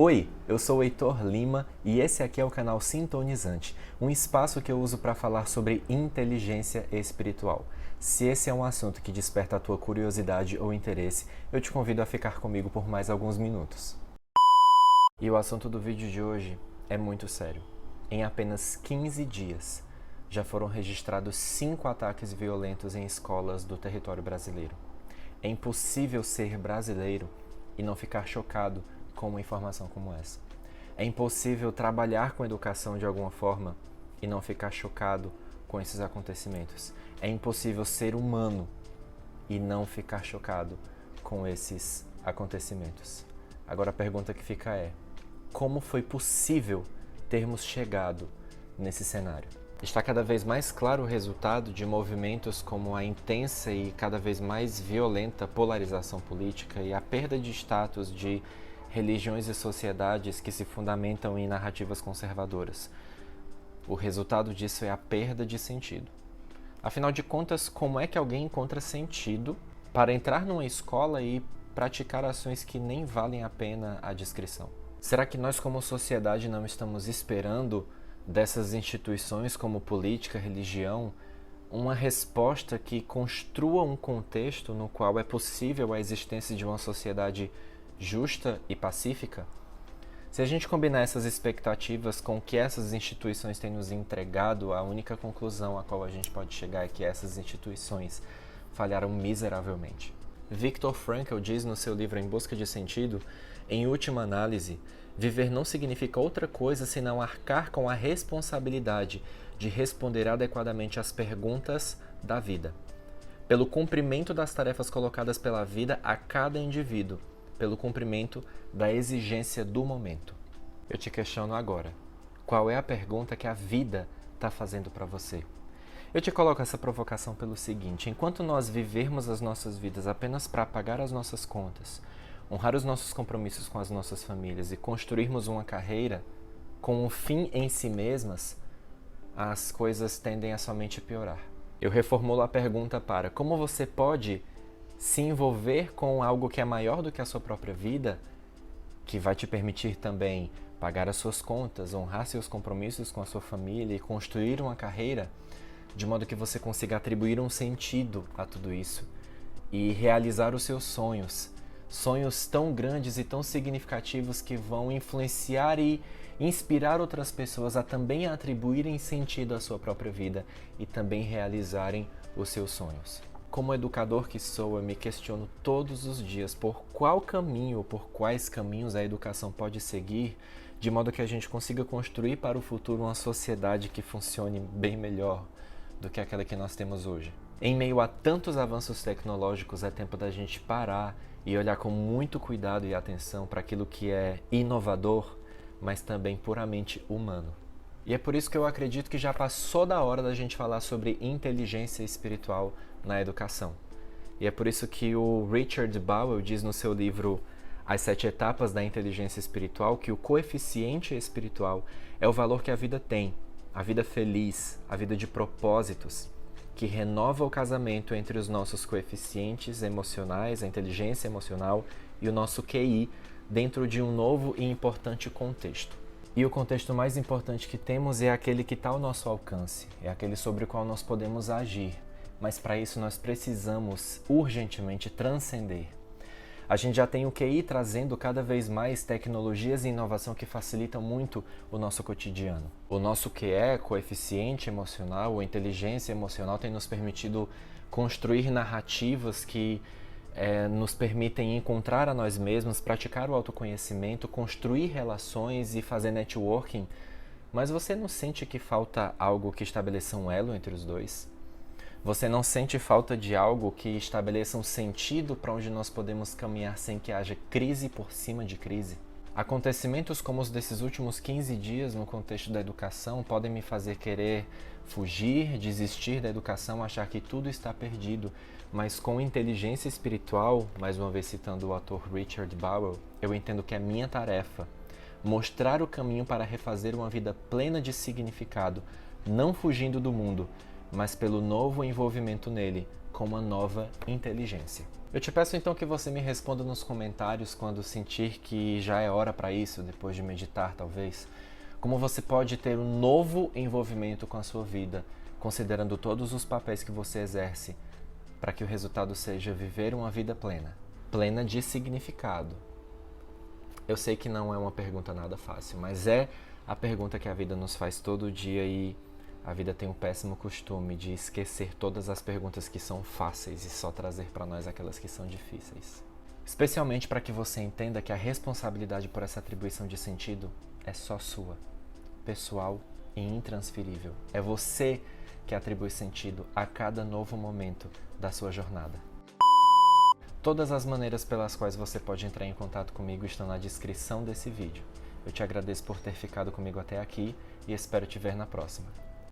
Oi, eu sou o Heitor Lima e esse aqui é o canal Sintonizante, um espaço que eu uso para falar sobre inteligência espiritual. Se esse é um assunto que desperta a tua curiosidade ou interesse, eu te convido a ficar comigo por mais alguns minutos. E o assunto do vídeo de hoje é muito sério. Em apenas 15 dias, já foram registrados 5 ataques violentos em escolas do território brasileiro. É impossível ser brasileiro e não ficar chocado com uma informação como essa. É impossível trabalhar com educação de alguma forma e não ficar chocado com esses acontecimentos. É impossível ser humano e não ficar chocado com esses acontecimentos. Agora a pergunta que fica é: como foi possível termos chegado nesse cenário? Está cada vez mais claro o resultado de movimentos como a intensa e cada vez mais violenta polarização política e a perda de status de religiões e sociedades que se fundamentam em narrativas conservadoras. O resultado disso é a perda de sentido. Afinal de contas, como é que alguém encontra sentido para entrar numa escola e praticar ações que nem valem a pena a descrição? Será que nós como sociedade não estamos esperando dessas instituições como política, religião, uma resposta que construa um contexto no qual é possível a existência de uma sociedade justa e pacífica? Se a gente combinar essas expectativas com o que essas instituições têm nos entregado, a única conclusão a qual a gente pode chegar é que essas instituições falharam miseravelmente. Viktor Frankl diz no seu livro Em Busca de Sentido: em última análise, viver não significa outra coisa senão arcar com a responsabilidade de responder adequadamente às perguntas da vida, pelo cumprimento das tarefas colocadas pela vida a cada indivíduo, pelo cumprimento da exigência do momento. Eu te questiono agora: qual é a pergunta que a vida está fazendo para você? Eu te coloco essa provocação pelo seguinte: enquanto nós vivermos as nossas vidas apenas para pagar as nossas contas, honrar os nossos compromissos com as nossas famílias e construirmos uma carreira com um fim em si mesmas, as coisas tendem a somente piorar. Eu reformulo a pergunta para: como você pode se envolver com algo que é maior do que a sua própria vida, que vai te permitir também pagar as suas contas, honrar seus compromissos com a sua família e construir uma carreira, de modo que você consiga atribuir um sentido a tudo isso e realizar os seus sonhos, sonhos tão grandes e tão significativos que vão influenciar e inspirar outras pessoas a também atribuírem sentido à sua própria vida e também realizarem os seus sonhos. Como educador que sou, eu me questiono todos os dias por qual caminho ou por quais caminhos a educação pode seguir, de modo que a gente consiga construir para o futuro uma sociedade que funcione bem melhor do que aquela que nós temos hoje. Em meio a tantos avanços tecnológicos, é tempo da gente parar e olhar com muito cuidado e atenção para aquilo que é inovador, mas também puramente humano. E é por isso que eu acredito que já passou da hora da gente falar sobre inteligência espiritual na educação. E é por isso que o Richard Bauwel diz no seu livro As 7 Etapas da Inteligência Espiritual que o coeficiente espiritual é o valor que a vida tem, a vida feliz, a vida de propósitos, que renova o casamento entre os nossos coeficientes emocionais, a inteligência emocional e o nosso QI dentro de um novo e importante contexto. E o contexto mais importante que temos é aquele que está ao nosso alcance, é aquele sobre o qual nós podemos agir, mas para isso nós precisamos urgentemente transcender. A gente já tem o QI trazendo cada vez mais tecnologias e inovação que facilitam muito o nosso cotidiano. O nosso QE, coeficiente emocional ou inteligência emocional, tem nos permitido construir narrativas que nos permitem encontrar a nós mesmos, praticar o autoconhecimento, construir relações e fazer networking. Mas você não sente que falta algo que estabeleça um elo entre os dois? Você não sente falta de algo que estabeleça um sentido para onde nós podemos caminhar sem que haja crise por cima de crise? Acontecimentos como os desses últimos 15 dias no contexto da educação podem me fazer querer fugir, desistir da educação, achar que tudo está perdido. Mas com inteligência espiritual, mais uma vez citando o autor Richard Bauwel, eu entendo que é minha tarefa mostrar o caminho para refazer uma vida plena de significado, não fugindo do mundo, mas pelo novo envolvimento nele com uma nova inteligência. Eu te peço então que você me responda nos comentários quando sentir que já é hora para isso, depois de meditar talvez, como você pode ter um novo envolvimento com a sua vida, considerando todos os papéis que você exerce, para que o resultado seja viver uma vida plena, plena de significado. Eu sei que não é uma pergunta nada fácil, mas é a pergunta que a vida nos faz todo dia e a vida tem um péssimo costume de esquecer todas as perguntas que são fáceis e só trazer para nós aquelas que são difíceis. Especialmente para que você entenda que a responsabilidade por essa atribuição de sentido é só sua, pessoal e intransferível. É você que atribui sentido a cada novo momento da sua jornada. Todas as maneiras pelas quais você pode entrar em contato comigo estão na descrição desse vídeo. Eu te agradeço por ter ficado comigo até aqui e espero te ver na próxima.